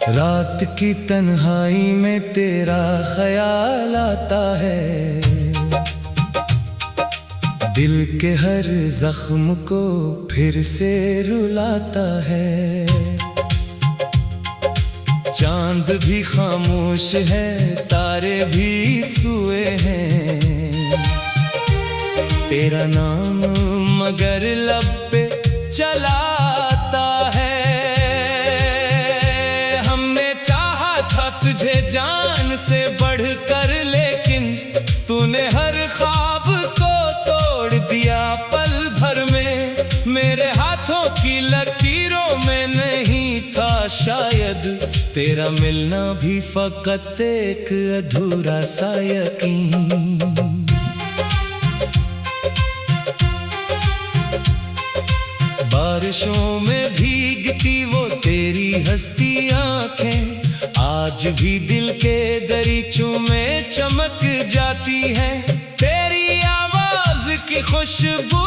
रात की तन्हाई में तेरा ख्याल आता है, दिल के हर जख्म को फिर से रुलाता है। चांद भी खामोश है, तारे भी सोए हैं, तेरा नाम मगर लब पे चलाता है। हमने चाहा था तुझे जान से बढ़कर, लेकिन तूने हर ख्वाब को तोड़ दिया पल भर में। मेरे हाथों की लकीरों में नहीं था शायद तेरा मिलना भी फकत एक अधूरा सा यकीन। बारिशों में भीगती वो तेरी हंसती आंखें, आज भी दिल के दरीचों में चमक जाती है। तेरी आवाज की खुशबू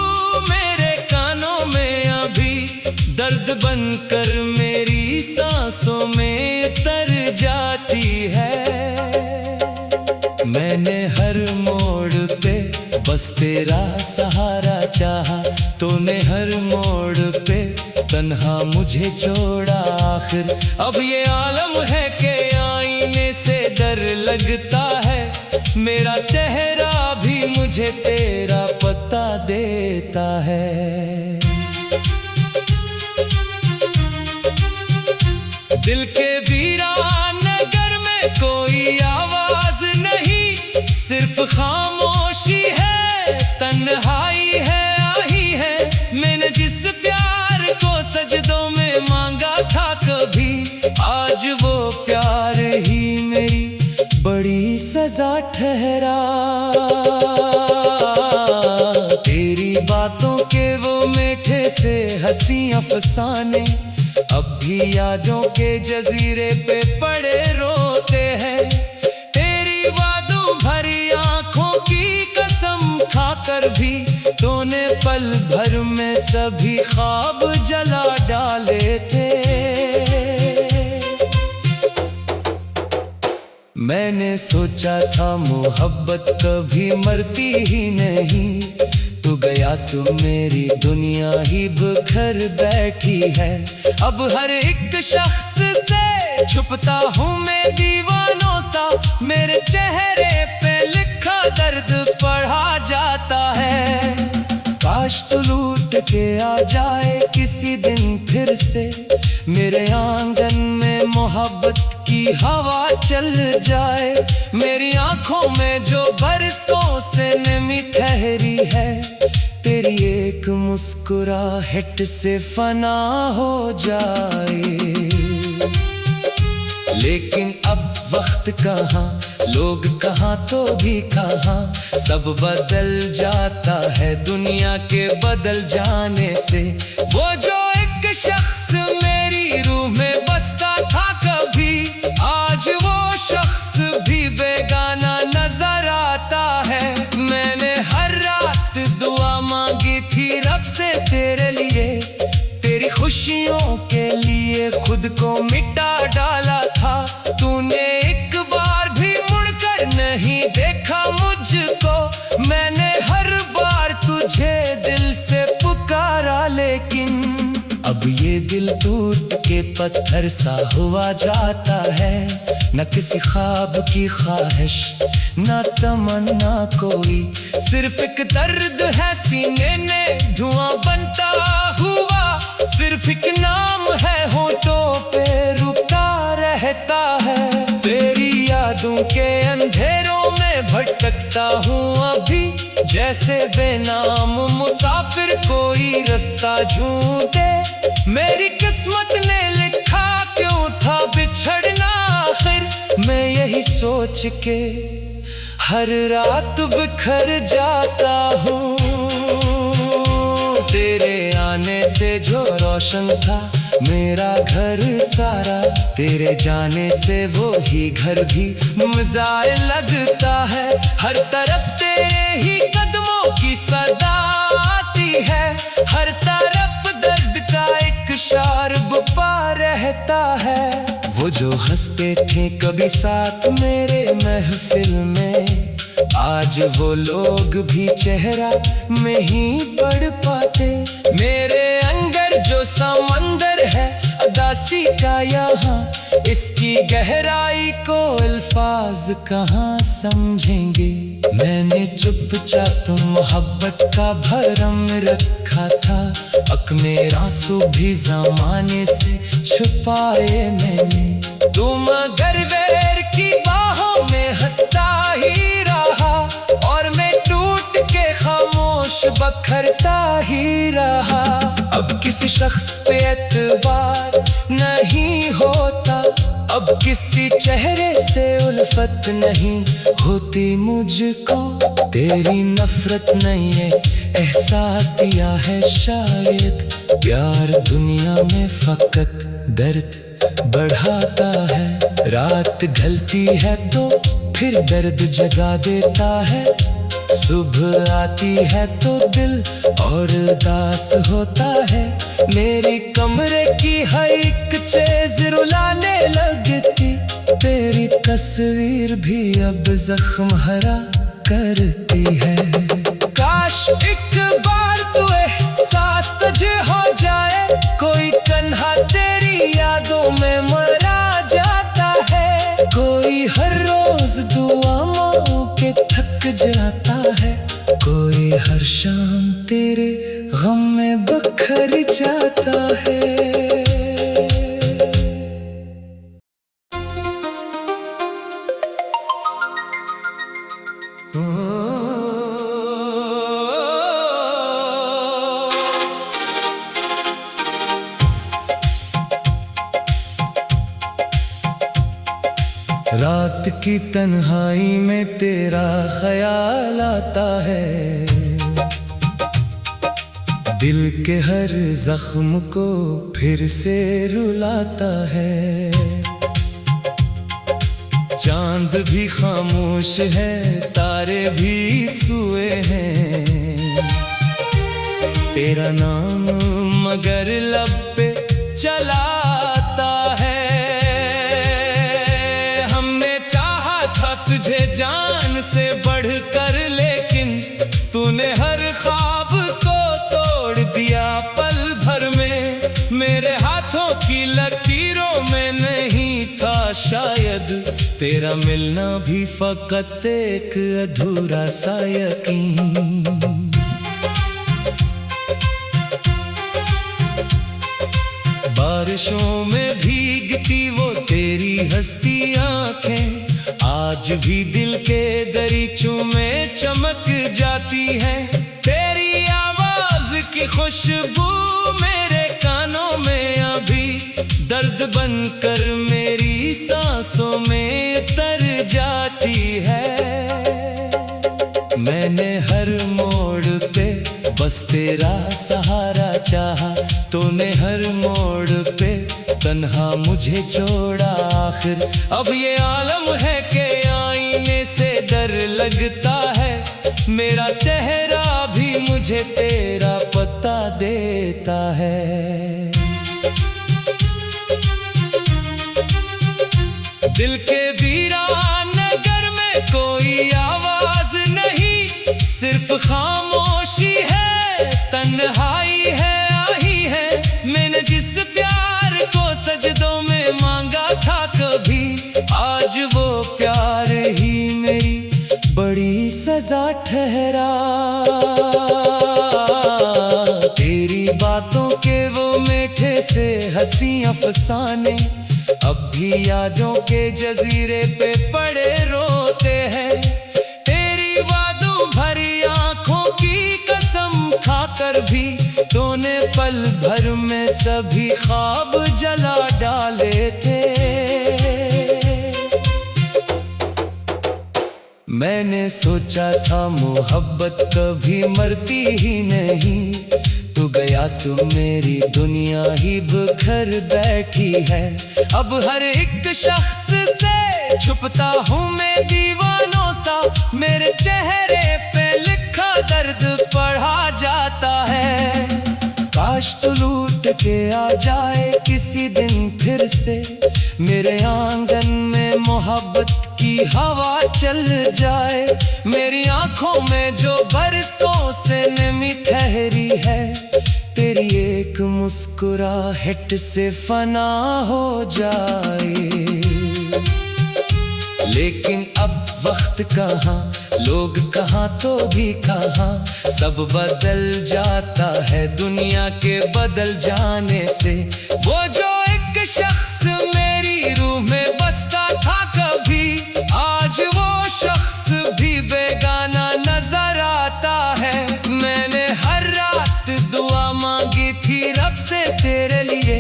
मेरे कानों में अभी दर्द बनकर मेरी सांसों में तर जाती है। मैंने हर मोड़ पे बस तेरा सहारा चाहा, तूने हर मोड़ पे तन्हा मुझे छोड़ा आखिर। अब ये आलम है कि आईने से डर लगता है, मेरा चेहरा भी मुझे तेरा पता देता है। दिल के वीरान नगर में कोई आवाज नहीं, सिर्फ खामोशी है, तन्हाई है, आही है। मैंने जिस प्यार को सजदों में मांगा था कभी, आज वो प्यार ही मेरी बड़ी सजा ठहरा। तेरी बातों के वो मीठे से हंसी अफसाने अब भी यादों के जजीरे पे पड़े रोते हैं। तेरी वादों भरी आंखों की कसम खाकर भी तूने पल भर में सभी ख्वाब जला डाले थे। मैंने सोचा था मोहब्बत कभी मरती ही नहीं, तू गया तो मेरी दुनिया ही बिखर बैठी है। अब हर एक शख्स से छुपता हूँ मैं दीवानों सा, मेरे चेहरे पे लिखा दर्द पढ़ा जाता है। काश तू लूट के आ जाए किसी दिन फिर से, मेरे आंगन में मोहब्बत की हवा चल जाए। मेरी आंखों में जो बरसों से नमी ठहरी है, तेरी एक मुस्कुराहट से फना हो जाए। लेकिन अब वक्त कहाँ, लोग कहाँ तो भी कहाँ, सब बदल जाता है दुनिया के बदल जाने से। वो जो एक शख्स मेरी रूह में बसता था कभी, आज वो शख्स भी बेगाना नजर आता है। मैंने हर रात दुआ मांगी थी रब से तेरे लिए, तेरी खुशियों के लिए खुद को मिटा डाला था। तूने एक बार भी मुड़कर नहीं देखा मुझको, मैंने हर बार तुझे दिल से पुकारा, लेकिन अब ये दिल टूट के पत्थर सा हुआ जाता है। न किसी ख्वाब की ख्वाहिश, न तमन्ना कोई, सिर्फ एक दर्द है सीने में धुआं बनता हुआ। सिर्फ एक नाम है होठों पे रुका रहता है। तेरी यादों के अंधेरों में भटकता हूँ अभी, जैसे बेनाम मुसाफिर कोई रास्ता ढूंढे। मेरी किस्मत ने लिखा क्यों था बिछड़ना आखिर, मैं यही सोच के हर रात बिखर जाता हूँ। तेरे आने से जो रोशन था मेरा घर सारा, तेरे जाने से वो ही घर भी मज़ार लगता है। हर तरफ तेरे ही कदमों की सदा आती है, हर तरफ दर्द का एक शार बुपा रहता है। वो जो हंसते थे कभी साथ मेरे महफिल में, आज वो लोग भी चेहरा में ही पढ़ पाते। मेरे अंदर जो समंदर है उदासी का, यहाँ इसकी गहराई को अल्फाज कहाँ समझेंगे। मैंने चुपचाप मोहब्बत का भरम रखा था, अपने आंसू भी ज़माने से छुपाए मैंने। तुम अगर वैर की बाहों में हंसता ही रहा, और मैं टूट के खामोश बखरता ही रहा। अब किसी शख्स पे एतबार नहीं होता, अब किसी चेहरे से उल्फत नहीं होती मुझको। तेरी नफरत नहीं है एहसास दिया है शायद, प्यार दुनिया में फकत दर्द बढ़ाता है। रात ढलती है तो फिर दर्द जगा देता है, सुबह आती है तो दिल और उदास होता है। मेरी कमरे की हर एक चीज रुलाने लगती, तेरी तस्वीर भी अब जख्म हरा करती है। काश एक बार तू एहसास तुझे हो जाए, कोई तन्हा तेरी यादों में मरा जाता है, कोई हर रोज दुआ मांग के थक जाता है, कोई हर शाम तेरे गम में बखर जाता है। रात की तन्हाई में तेरा ख्याल आता है, दिल के हर जख्म को फिर से रुलाता है। चांद भी खामोश है, तारे भी सोए हैं, तेरा नाम मगर लब पे चलाता है। तुझे जान से बढ़कर, लेकिन तूने हर ख्वाब को तोड़ दिया पल भर में। मेरे हाथों की लकीरों में नहीं था शायद, तेरा मिलना भी फकत एक अधूरा सा यकीन। बारिशों में भीगती वो तेरी हंसती आंखें, आज भी दिल के दरीचों में चमक जाती है। तेरी आवाज की खुशबू मेरे कानों में अभी दर्द बनकर मेरी सांसों में तर जाती है। मैंने हर मोड़ पे बस तेरा सहारा चाहा, तूने हर मोड़ पे तन्हा मुझे छोड़ा। आखिर अब ये आलम है कि आईने से डर लगता है, मेरा चेहरा भी मुझे तेरा पता देता है। दिल के वीरान नगर में कोई आवाज नहीं, सिर्फ खामोशी है, तन्हाई है, आही है। मैंने जिस प्यार को सजदों में मांगा था कभी, आज वो प्यार ही मेरी बड़ी सजा ठहरा। तेरी बातों के वो मीठे से हंसी अफसाने अब भी यादों के जजीरे पे पड़े रोते हैं। तेरी वादों भरी आंखों की कसम खाकर भी तूने पल भर में सभी ख्वाब जला डाले थे। मैंने सोचा था मोहब्बत कभी मरती ही नहीं, तू गया तो मेरी दुनिया ही बिखर बैठी है। अब हर एक शख्स से छुपता हूँ मैं दीवानों सा, मेरे चेहरे पे लिखा दर्द पढ़ा जाता है। काश तू लूट के आ जाए किसी दिन फिर से, मेरे आंगन में मोहब्बत की हवा चल जाए, मेरी आंखों में जो बरसों से नमी ठहरी है, तेरी एक मुस्कुराहट से फना हो जाए। लेकिन अब वक्त कहाँ, लोग कहाँ तो भी कहाँ, सब बदल जाता है दुनिया के बदल जाने से। वो जो एक शख्स मेरी रूह में बसता था कभी, आज वो शख्स भी बेगाना नजर आता है। मैंने हर रात दुआ मांगी थी रब से तेरे लिए,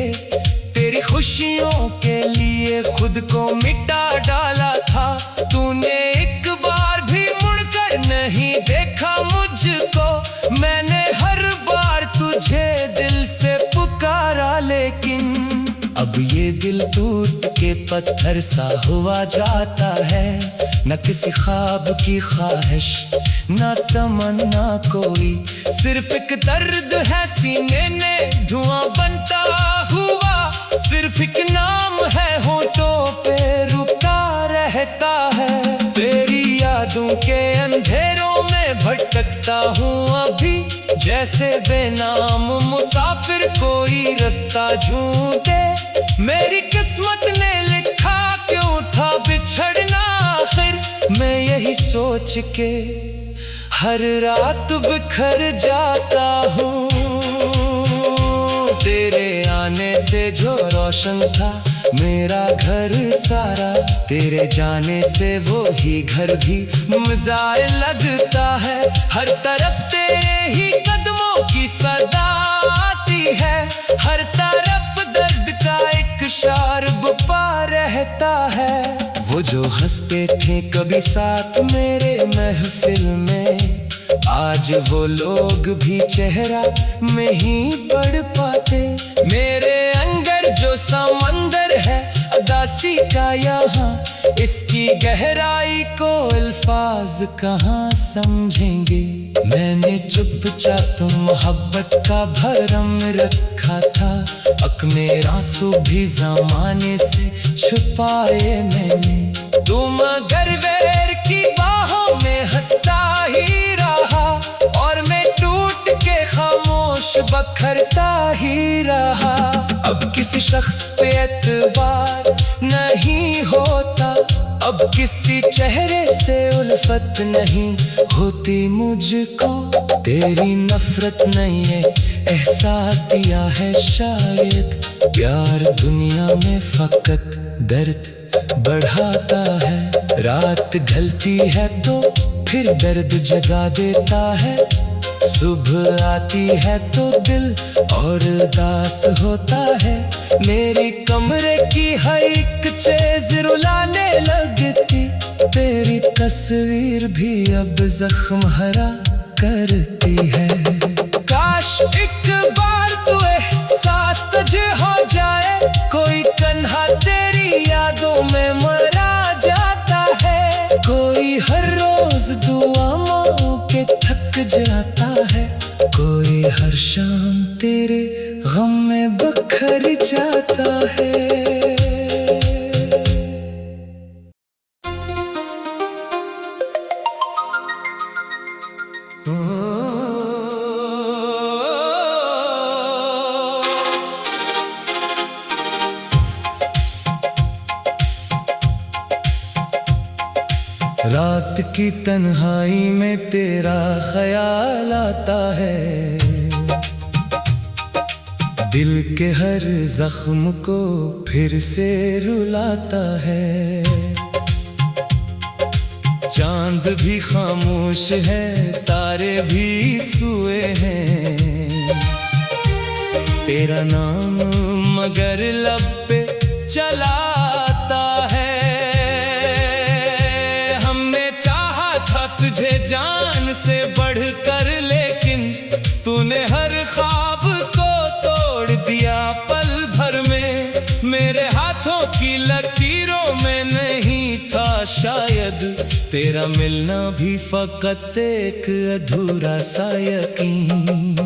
तेरी खुशियों के लिए खुद को मिटा डाला था। तूने एक बार भी मुड़कर नहीं देखा मुझको, मैंने हर बार तुझे दिल से पुकारा, लेकिन अब ये दिल टूट के पत्थर सा हुआ जाता है। न किसी ख्वाब की ख्वाहिश, न तमन्ना कोई, सिर्फ एक दर्द है सीने में धुआं बनता हुआ, सिर्फ एक नाम है होठों पे रुका रहता है। तेरी यादों के अंधेरों में भटकता हूँ अभी, जैसे बेनाम मुसाफिर कोई रास्ता ढूंढे। मेरी किस्मत ने लिखा क्यों था बिछड़ना आखिर, मैं यही सोच के हर रात बिखर जाता हूँ। तेरे आने से जो रोशन था मेरा घर सारा, तेरे जाने से वो ही घर भी मुझे लगता है। हर तरफ तेरे ही कदमों की सदा आती है, हर तरफ दर्द का एक शार्ब पा रहता है। वो जो हंसते थे कभी साथ मेरे महफिल में, आज वो लोग भी चेहरा में ही पढ़ पाते। मेरे अंदर जो समंदर है उदासी का यहाँ, इसकी गहराई को अल्फाज कहाँ समझेंगे। मैंने चुपचाप मोहब्बत का भरम रखा था, अपने आंसू भी ज़माने से छुपाए मैंने। तुम अगर वैर की बाहों में हंसता ही रहा, और मैं टूट के खामोश बखरता ही रहा। अब किसी शख्स पे एतबार नहीं होता, अब किसी चेहरे से उल्फत नहीं होती मुझको। तेरी नफरत नहीं है एहसास दिया है शायद, प्यार दुनिया में फकत दर्द बढ़ाता है। रात ढलती है तो फिर दर्द जगा देता है, सुबह आती है तो दिल और उदास होता है। मेरी कमरे की हर एक चीज रुलाने लगती, तेरी तस्वीर भी अब जख्म हरा करती है। काश एक बार तू एहसास तुझे हो जाए, कोई तन्हा तेरी यादों में मरा जाता है, कोई हर रोज दुआ मांग के थक जाता है, कोई हर शाम तेरे गम में बखर जाता है। रात की तन्हाई में तेरा ख्याल आता है, दिल के हर जख्म को फिर से रुलाता है। चांद भी खामोश है, तारे भी सोए हैं, तेरा नाम मगर लब पे चलाता है। तुझे जान से बढ़कर, लेकिन तूने हर ख्वाब को तोड़ दिया पल भर में। मेरे हाथों की लकीरों में नहीं था शायद, तेरा मिलना भी फकत एक अधूरा सा यकीन।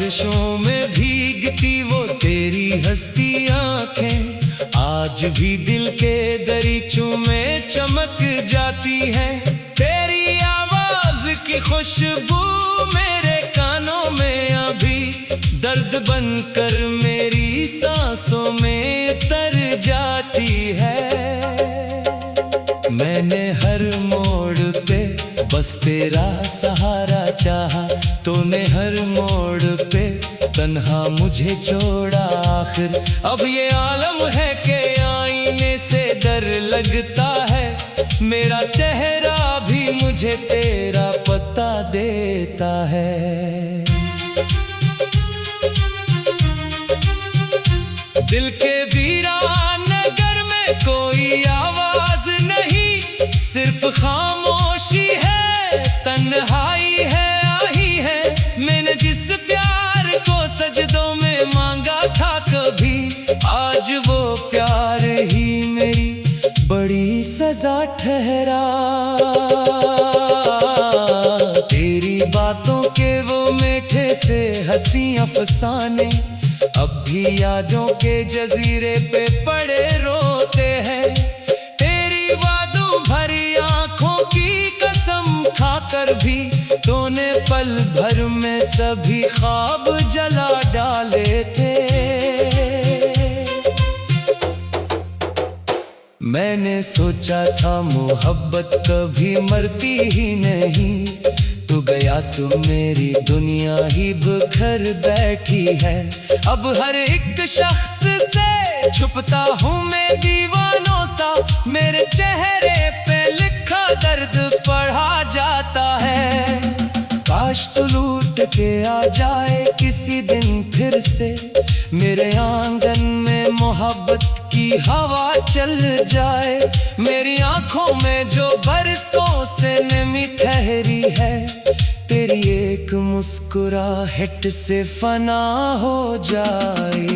बारिशों में भीगती वो तेरी हंसती आंखें, आज भी दिल के दरीचों में चमक जाती है। तेरी आवाज की खुशबू मेरे कानों में अभी दर्द बनकर मेरी सांसों में तर जाती है। मैंने हर मोड़ पे बस तेरा सहारा चाहा, तूने हर मोड़ पे तन्हा मुझे छोड़ा। आखिर अब ये आलम है कि आईने से डर लगता है, मेरा चेहरा भी मुझे तेरा पता देता है। दिल के वीरान नगर में कोई आवाज नहीं, सिर्फ खामोशी है, तन्हाई है, आही है। मैंने जिस प्यार को सजदों में मांगा था कभी, आज वो प्यार ही मेरी बड़ी सजा ठहरा। तेरी बातों के वो मीठे से हंसी अफसाने अब भी यादों के जजीरे पे पड़े रोते हैं। तेरी वादों भरी आंखों की कसम खाकर भी तूने पल भर में सभी ख्वाब जला डाले थे। मैंने सोचा था मोहब्बत कभी मरती ही नहीं, तू गया तो मेरी दुनिया ही बिखर बैठी है। अब हर एक शख्स से छुपता हूँ मैं दीवानों सा, मेरे चेहरे पे लिखा दर्द पढ़ा जाता है। काश तू लूट के आ जाए किसी दिन फिर से, मेरे आंगन में मोहब्बत की हवा चल जाए। मेरी आंखों में जो बरसों से नमी ठहरी है, तेरी एक मुस्कुराहट से फना हो जाए।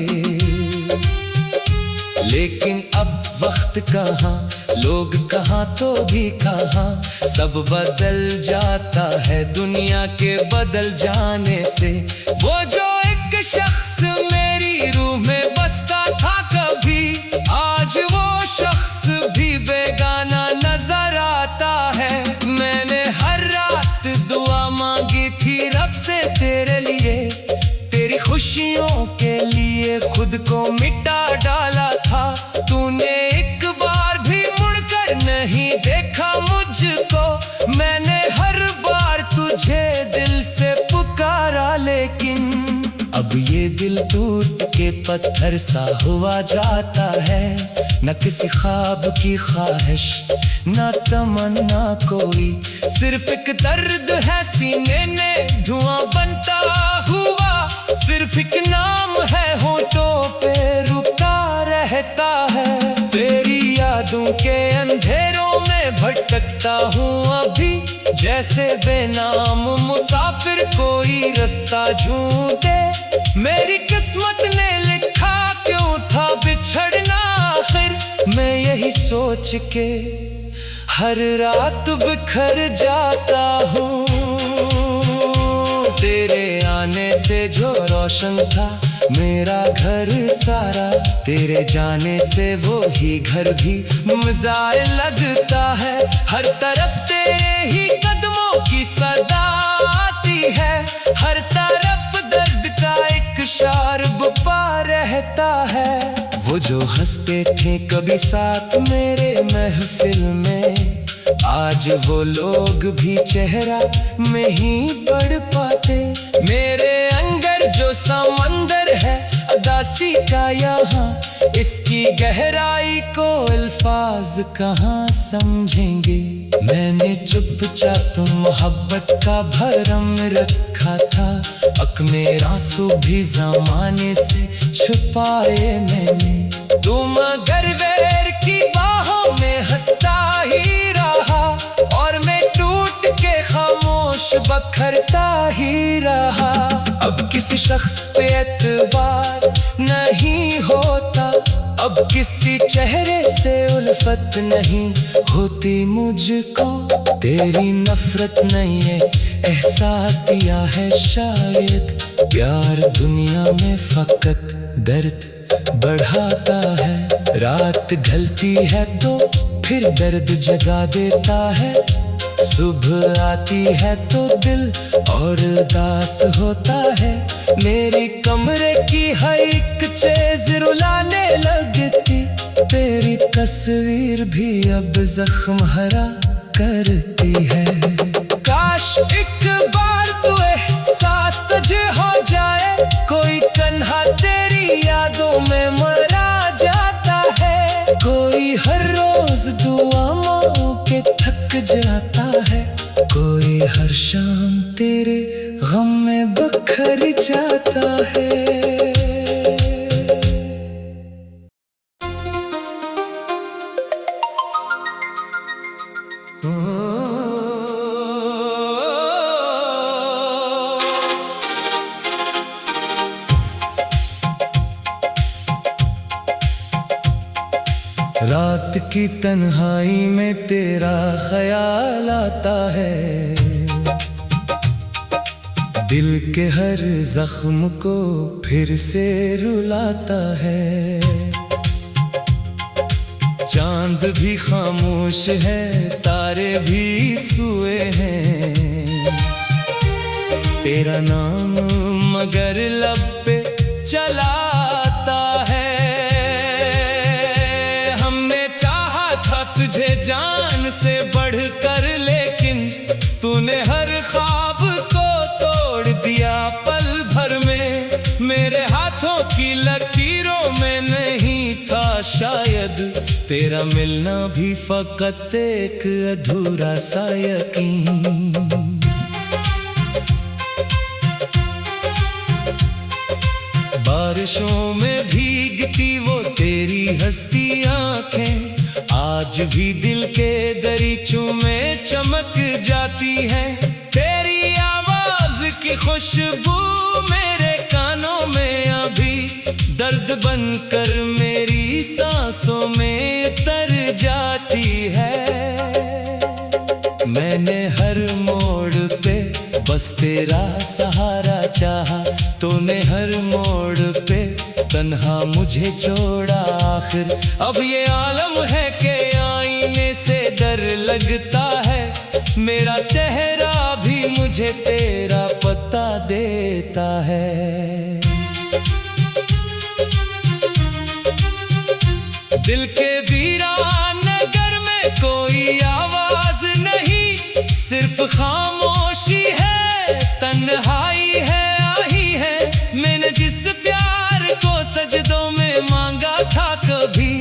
लेकिन अब वक्त कहाँ, लोग कहाँ तो भी कहाँ, सब बदल जाता है दुनिया के बदल जाने से। वो जो एक शख्स मेरी रूह में बसता था कभी, आज वो शख्स भी बेगाना नजर आता है। मैंने हर रात दुआ मांगी थी रब से तेरे लिए, तेरी खुशियों के लिए खुद को मिटा डाला था। तूने एक बार भी मुड़कर नहीं देखा मुझको, मैंने हर बार तुझे दिल से पुकारा, लेकिन अब ये दिल टूट के पत्थर सा हुआ जाता है। न किसी ख्वाब की ख्वाहिश, न तमन्ना कोई, सिर्फ एक दर्द है सीने में धुआं बनता हुआ। सिर्फ एक नाम है होठों पे रुका रहता है। तेरी यादों के अंधेरों में भटकता हूँ अभी, जैसे बेनाम मुसाफिर कोई रास्ता ढूंढे। मेरी किस्मत ने लिखा क्यों था बिछड़ना आखिर, मैं यही सोच के हर रात बिखर जाता हूँ। तेरे आने से जो रोशन था मेरा घर सारा, तेरे जाने से वो ही घर भी मुझे लगता है। हर तरफ तेरे ही कदमों की सदा आती है, हर तरफ दर्द का एक शार्ब पा रहता है। वो जो हंसते थे कभी साथ मेरे महफिल में, आज वो लोग भी चेहरा में ही पढ़ पाते। मेरे अंदर जो समंदर है उदासी का यहाँ, इसकी गहराई को अल्फाज कहाँ समझेंगे। मैंने चुपचाप मोहब्बत का भरम रखा था, अपने आंसू भी ज़माने से छुपाए मैंने। तू मगर वैर की बाहों में हंसता ही रहा, और मैं टूट के खामोश बखरता ही रहा। अब किसी शख्स पे एतबार नहीं होता, अब किसी चेहरे से उल्फत नहीं होती मुझको, तेरी नफरत नहीं है एहसास किया है शायद। प्यार दुनिया में फकत दर्द बढ़ाता है, रात ढलती है तो फिर दर्द जगा देता है। सुबह आती है तो दिल और उदास होता है, मेरी कमरे की हर एक चीज रुलाने लगती, तेरी तस्वीर भी अब जख्म हरा करती है। काश एक बार तू एहसास तुझे हो जाए, कोई तन्हा तेरी यादों में मरा जाता है, कोई हर रोज दुआ मांग के थक जाता है, कोई हर शाम तेरे गम में बखर जाता है। रात की तन्हाई में तेरा ख्याल आता है, दिल के हर जख्म को फिर से रुलाता है। चांद भी खामोश है, तारे भी सोए हैं, तेरा नाम मगर लब पे चलाता है। तुझे जान से बढ़कर लेकिन तूने हर ख्वाब को तोड़ दिया पल भर में, मेरे हाथों की लकीरों में नहीं था शायद, तेरा मिलना भी फकत एक अधूरा सा यकीन। बारिशों में भीगती वो तेरी हंसती आंखें, आज भी दिल के दरीचों में चमक जाती है, तेरी आवाज की खुशबू मेरे कानों में अभी दर्द बनकर मेरी सांसों में तर जाती है। मैंने हर मोड़ पे बस तेरा सहारा चाहा, तूने हर मोड़ पे तन्हा मुझे छोड़ा आखिर। अब ये आलम है कि आईने से डर लगता है, मेरा चेहरा भी मुझे तेरा पता देता है। दिल के वीरान नगर में कोई आवाज नहीं, सिर्फ खामोशी है, तन्हाई है, आही है। मैंने जिस प्यार को सजदों में मांगा था कभी,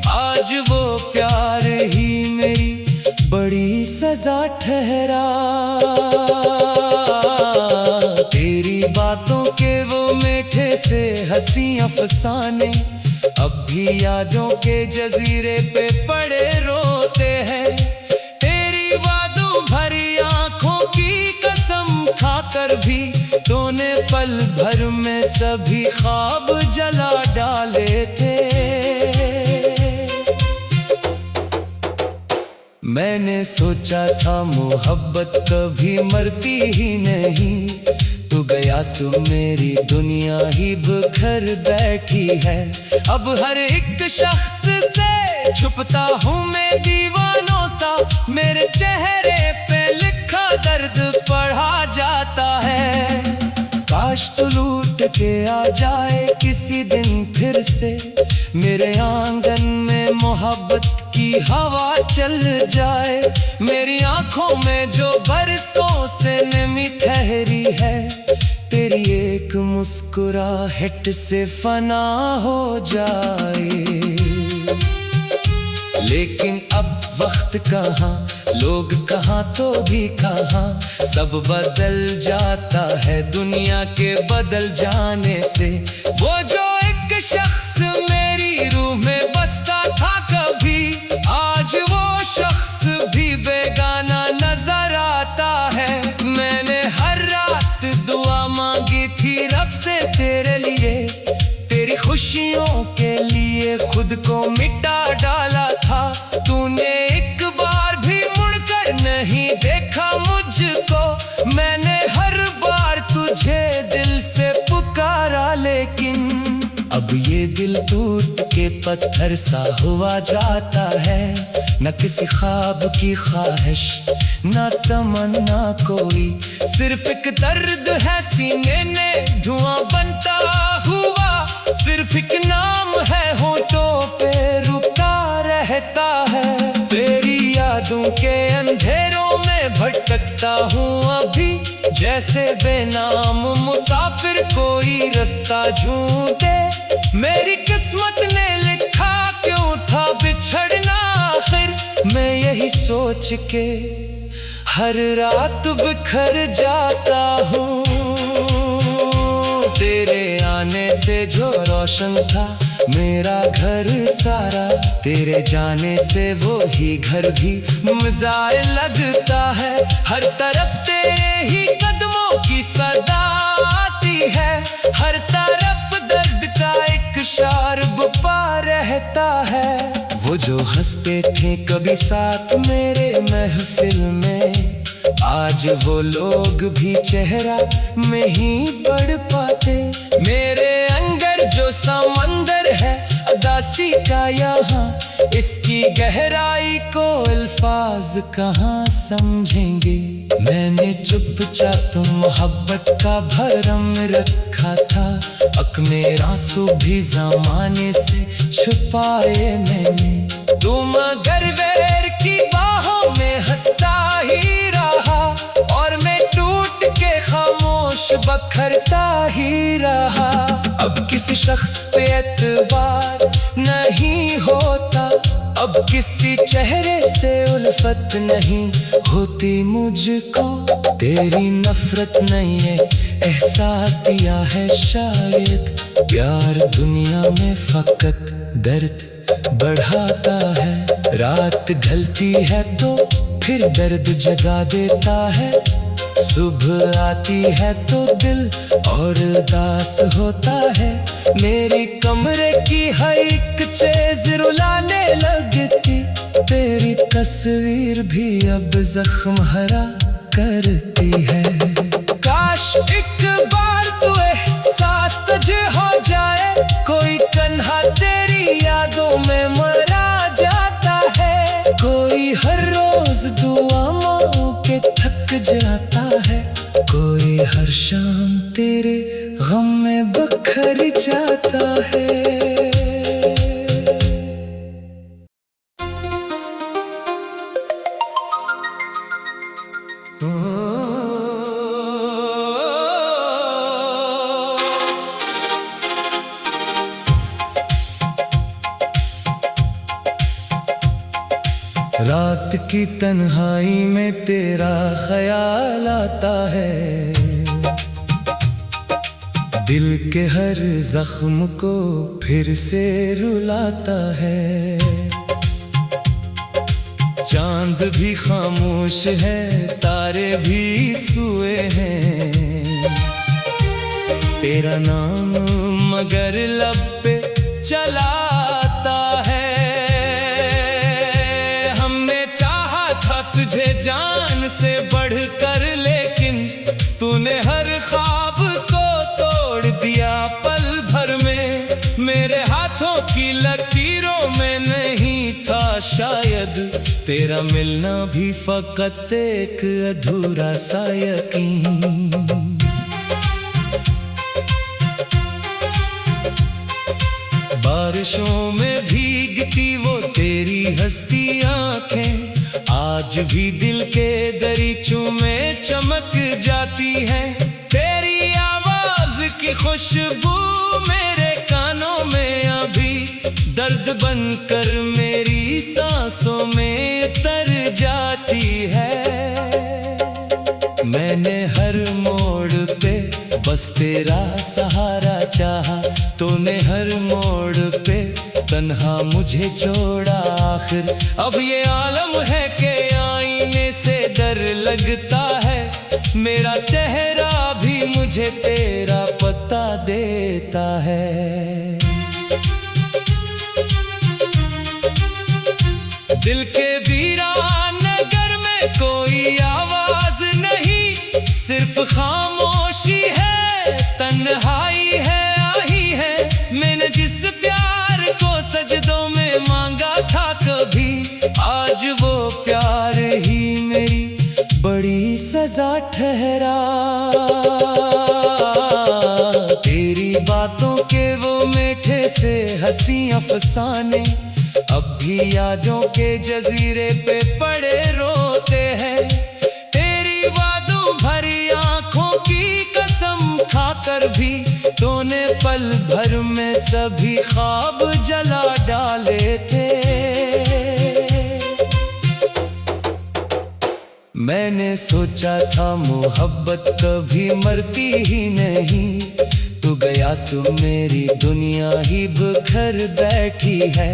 आज वो प्यार ही मेरी बड़ी सजा ठहरा। तेरी बातों के वो मीठे से हंसी अफसाने अब भी यादों के जजीरे पे पड़े रोते हैं, तेरी वादों भरी आंखों की कसम खाकर भी तूने पल भर में सभी ख्वाब जला डाले थे। मैंने सोचा था मोहब्बत कभी मरती ही नहीं, तू गया तो मेरी दुनिया ही बिखर बैठी है। अब हर एक शख्स से छुपता हूँ मैं दीवानों सा, मेरे चेहरे पे लिखा दर्द पढ़ा जाता है। काश तू लूट के आ जाए किसी दिन फिर से, मेरे आंगन में मोहब्बत की हवा चल जाए। मेरी आंखों में जो बरसों से नमी ठहरी है, तेरी एक मुस्कुराहट से फना हो जाए। लेकिन अब वक्त कहाँ, लोग कहाँ तो भी कहाँ, सब बदल जाता है दुनिया के बदल जाने से। वो जो एक शख्स मेरी रूह में बसता था कभी, आज वो शख्स भी बेगाना नजर आता है। मैंने हर रात दुआ मांगी थी रब से तेरे लिए, तेरी खुशियों के के लिए खुद को मिटा डाला था। तूने एक बार भी मुड़कर नहीं देखा मुझको। मैंने हर बार तुझे दिल से पुकारा, लेकिन अब ये दिल टूट के पत्थर सा हुआ जाता है। न किसी ख्वाब की ख्वाहिश, न तमन्ना कोई, सिर्फ एक दर्द है सीने में धुआं बनता हुआ। सिर्फ एक नाम है होठों पे रुका रहता है। तेरी यादों के अंधेरों में भटकता हूँ अभी, जैसे बेनाम मुसाफिर कोई रास्ता ढूंढे। मेरी किस्मत ने लिखा क्यों था बिछड़ना आखिर, मैं यही सोच के हर रात बिखर जाता हूँ। तेरे आने से जो रोशन था मेरा घर सारा, तेरे जाने से वो ही घर भी मुझे लगता है। हर तरफ तेरे ही कदमों की सदा आती है, हर तरफ दर्द का एक शार्ब पा रहता है। वो जो हंसते थे कभी साथ मेरे महफिल में, आज वो लोग भी चेहरा में ही पढ़ पाते। मेरे अंदर जो समंदर है उदासी का यहाँ, इसकी गहराई को अल्फाज कहाँ समझेंगे। मैंने चुपचाप मोहब्बत का भरम रखा था, अक मेरा आंसू भी ज़माने से छुपाए मैंने। तुम मगर वैर की बाहों में हंसता ही रहा, और मैं टूट के खामोश बखरता ही रहा। अब किसी शख्स पे एतबार नहीं होता, अब किसी चेहरे से उल्फत नहीं होती मुझको। तेरी नफरत नहीं है एहसास दिया है शायद, प्यार दुनिया में फकत दर्द बढ़ाता है। रात ढलती है तो फिर दर्द जगा देता है, सुबह आती है तो दिल और उदास होता है। मेरी कमरे की हर एक चीज रुलाने लगती, तेरी तस्वीर भी अब जख्म हरा करती है। काश एक बार तू एहसास तुझे हो जाए, कोई तन्हा तेरी यादों में मरा जाता है, कोई हर रोज दुआ मांग के थक जाता है, कोई हर शाम तेरे गम में बखर जाता है। रात की तन्हाई में तेरा ख्याल आता है, दिल के हर जख्म को फिर से रुलाता है। चांद भी खामोश है, तारे भी सोए हैं, तेरा नाम मगर लब पे चलाता है। तुझे जान से बढ़कर, लेकिन तूने हर ख्वाब को तोड़ दिया पल भर में। मेरे हाथों की लकीरों में नहीं था शायद, तेरा मिलना भी फकत एक अधूरा सा यकीन। बारिशों में भीगती वो तेरी हंसती आंखें, आज भी दिल के दरीचों में चमक जाती है। तेरी आवाज की खुशबू मेरे कानों में अभी दर्द बनकर मेरी सांसों में तर जाती है। मैंने हर मोड़ पे बस तेरा सहारा चाहा, तूने हर मोड़ पे तन्हा मुझे छोड़ा आखिर। अब ये आलम है कि आईने से डर लगता है, मेरा चेहरा भी मुझे तेरा पता देता है। दिल के वीरान नगर में कोई आवाज नहीं, सिर्फ खामोशी है, तन्हाई है, आही है। मैंने जिस प्यार को सजदों में मांगा था कभी, आज वो प्यार ही मेरी बड़ी सजा ठहरा। तेरी बातों के वो मीठे से हंसी अफसाने अब भी यादों के जजीरे पे पड़े रोते हैं। तेरी वादों भरी आंखों की कसम खाकर भी तूने पल भर में सभी ख्वाब जला डाले थे। मैंने सोचा था मोहब्बत कभी मरती ही नहीं, तू गया तो मेरी दुनिया ही बिखर बैठी है।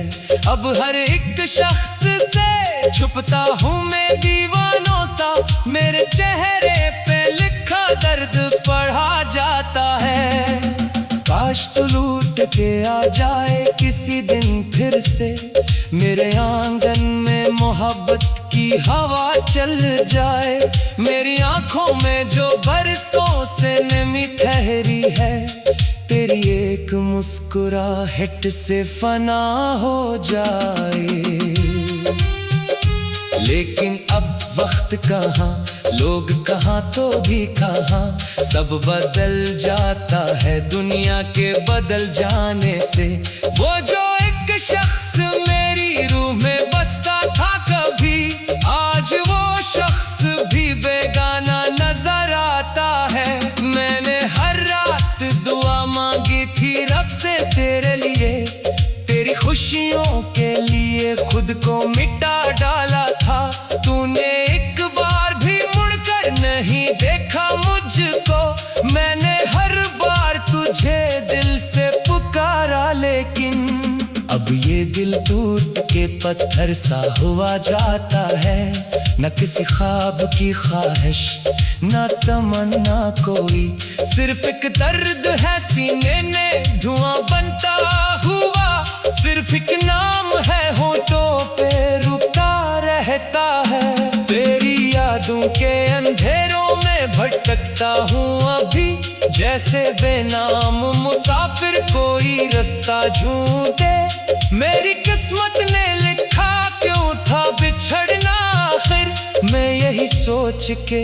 अब हर एक शख्स से छुपता हूँ मैं दीवानों सा, मेरे चेहरे पे लिखा दर्द पढ़ा जाता है। काश तू लूट के आ जाए किसी दिन फिर से, मेरे आंगन में मोहब्बत की हवा चल जाए। मेरी आंखों में जो बरसों से नमी ठहरी है, तेरी एक मुस्कुराहट से फना हो जाए। लेकिन अब वक्त कहाँ, लोग कहाँ तो भी कहाँ, सब बदल जाता है दुनिया के बदल जाने से। वो जो एक शख्स मेरी रूह में बसता था कभी, आज वो शख्स भी बेगाना नजर आता है। मैंने हर रात दुआ मांगी थी रब से तेरे लिए, तेरी खुशियों के लिए खुद को मिटा डाला था। तूने एक बार भी मुड़कर नहीं देखा मुझको, मैंने हर बार तुझे दिल से पुकारा, लेकिन अब ये दिल टूट के पत्थर सा हुआ जाता है। न किसी ख्वाब की ख्वाहिश, न तमन्ना कोई, सिर्फ एक दर्द है सीने में धुआं बनता हुआ। सिर्फ एक नाम है होठों पे रुका रहता है। तेरी यादों के अंधेरों में भटकता हूँ अभी, जैसे बेनाम मुसाफिर कोई रास्ता ढूंढे। मेरी किस्मत ने लिखा क्यों था बिछड़ना आखिर, मैं यही सोच के